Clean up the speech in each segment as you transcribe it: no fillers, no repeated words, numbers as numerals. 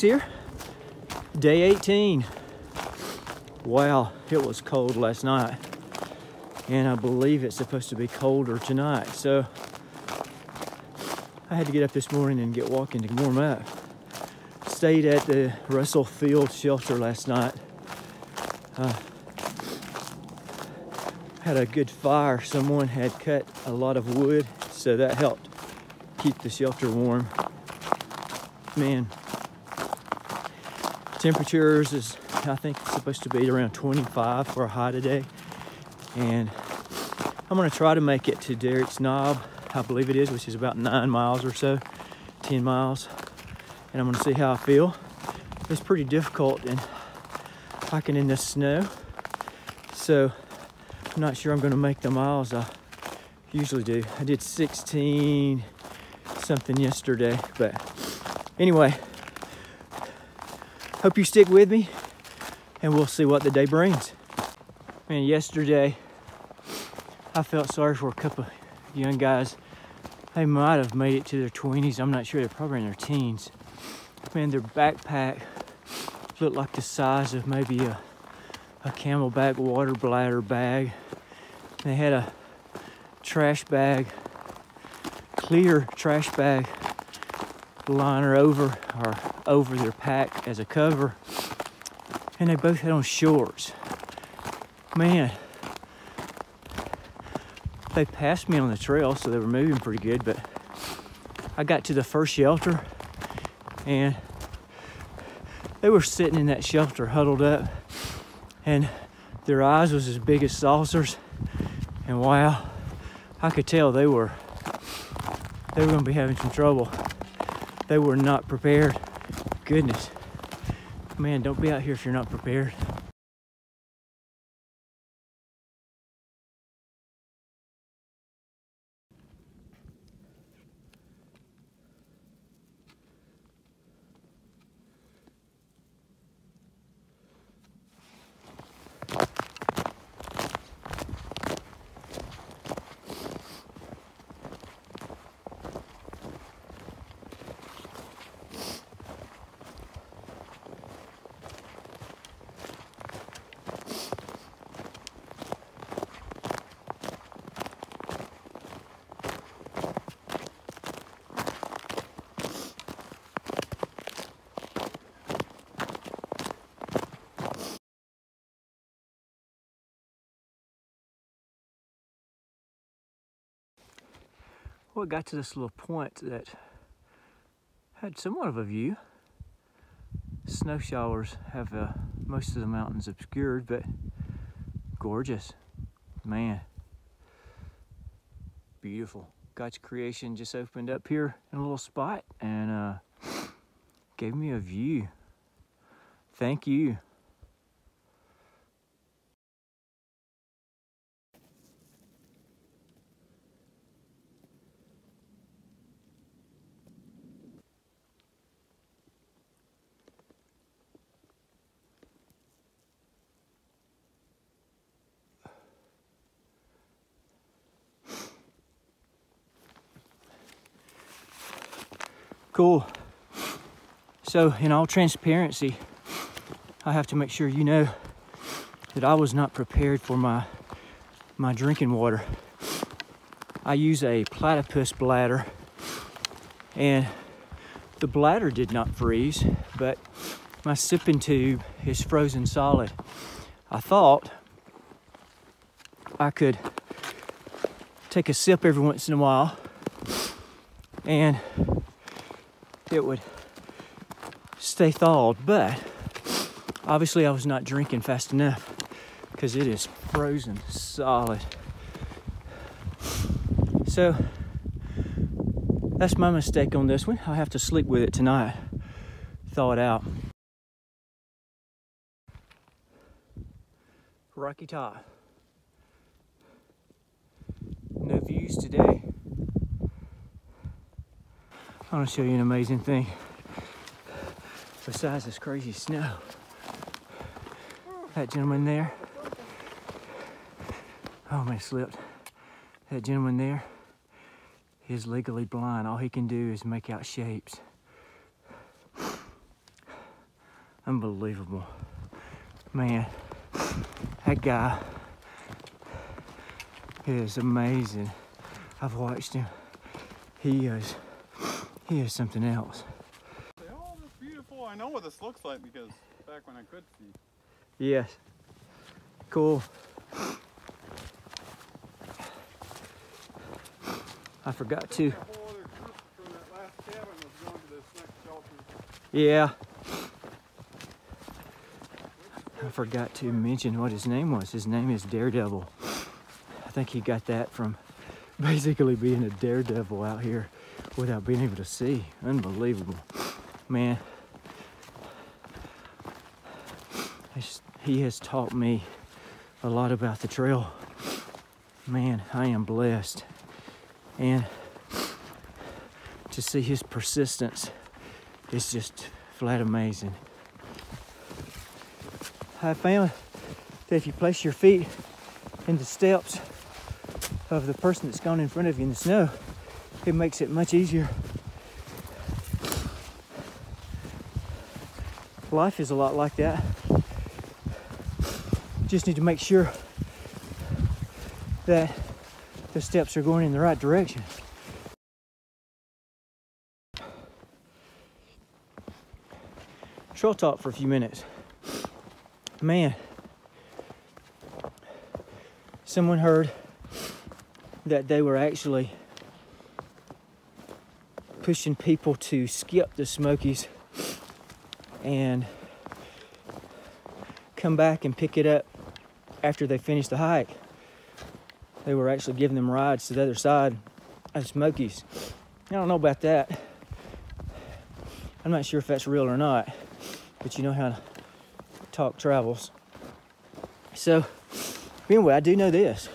Derrick's here. Day 18. Wow, it was cold last night. And I believe it's supposed to be colder tonight. So I had to get up this morning and get walking to warm up. Stayed at the Russell Field shelter last night. Had a good fire. Someone had cut a lot of wood, so that helped keep the shelter warm. Man, temperatures is, I think it's supposed to be around 25 for a high today. And I'm gonna try to make it to Derrick's Knob, I believe it is, which is about 9 miles or so, 10 miles. And I'm gonna see how I feel. It's pretty difficult in hiking in the snow. So I'm not sure I'm gonna make the miles I usually do. I did 16 something yesterday, but anyway, hope you stick with me and we'll see what the day brings. Man, yesterday I felt sorry for a couple of young guys. They might have made it to their 20s. I'm not sure, they're probably in their teens. Man, their backpack looked like the size of maybe a Camelback water bladder bag. They had a trash bag, clear trash bag liner over their pack as a cover. And they both had on shorts. Man, they passed me on the trail, so they were moving pretty good, but I got to the first shelter and they were sitting in that shelter huddled up and their eyes was as big as saucers. And wow, I could tell they were gonna be having some trouble. They were not prepared. Goodness. Man, don't be out here if you're not prepared. Well, it got to this little point that had somewhat of a view. Snow showers have most of the mountains obscured, but gorgeous. Man, beautiful. God's creation just opened up here in a little spot and gave me a view. Thank you. Cool. So, in all transparency, I have to make sure you know that I was not prepared for my drinking water. I use a platypus bladder, and the bladder did not freeze, but my sipping tube is frozen solid. I thought I could take a sip every once in a while and it would stay thawed, but obviously I was not drinking fast enough because it is frozen solid. So that's my mistake on this one. I'll have to sleep with it tonight, thaw it out. Rocky Top. No views today. I want to show you an amazing thing. Besides this crazy snow, that gentleman there, oh man, slipped. That gentleman there is legally blind. All he can do is make out shapes. Unbelievable. Man, that guy is amazing. I've watched him. He is something else. Oh, that's beautiful. I know what this looks like because back when I could see. Yes. Cool. I forgot to. Yeah. I forgot to mention what his name was. His name is Daredevil. I think he got that from basically being a daredevil out here without being able to see. Unbelievable. Man, he has taught me a lot about the trail. Man, I am blessed. And to see his persistence is just flat amazing. I found that if you place your feet in the steps of the person that's gone in front of you in the snow, it makes it much easier. Life is a lot like that. Just need to make sure that the steps are going in the right direction. Trail talk for a few minutes. Man, someone heard that they were actually pushing people to skip the Smokies and come back and pick it up after they finished the hike. They were actually giving them rides to the other side of the Smokies. I don't know about that. I'm not sure if that's real or not, but you know how talk travels. So anyway, I do know this.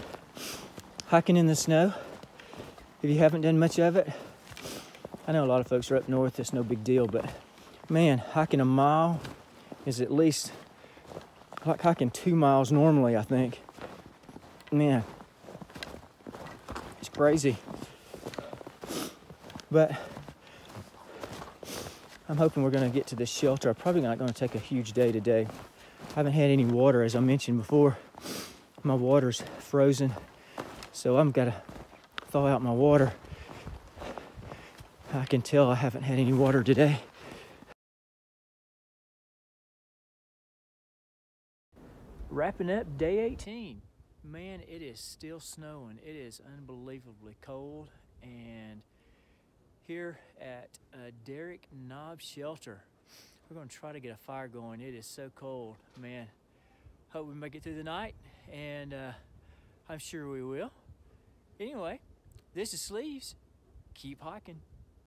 Hiking in the snow, if you haven't done much of it, I know a lot of folks are up north, it's no big deal, but man, hiking a mile is at least like hiking 2 miles normally, I think. Man, it's crazy. But I'm hoping we're gonna get to this shelter. I'm probably not gonna take a huge day today. I haven't had any water, as I mentioned before. My water's frozen, so I'm gotta thaw out my water. I can tell I haven't had any water today. Wrapping up day 18. Man, it is still snowing. It is unbelievably cold. And here at Derrick Knob Shelter, we're gonna try to get a fire going. It is so cold, man. Hope we make it through the night, and I'm sure we will. Anyway, this is Sleeves. Keep hiking.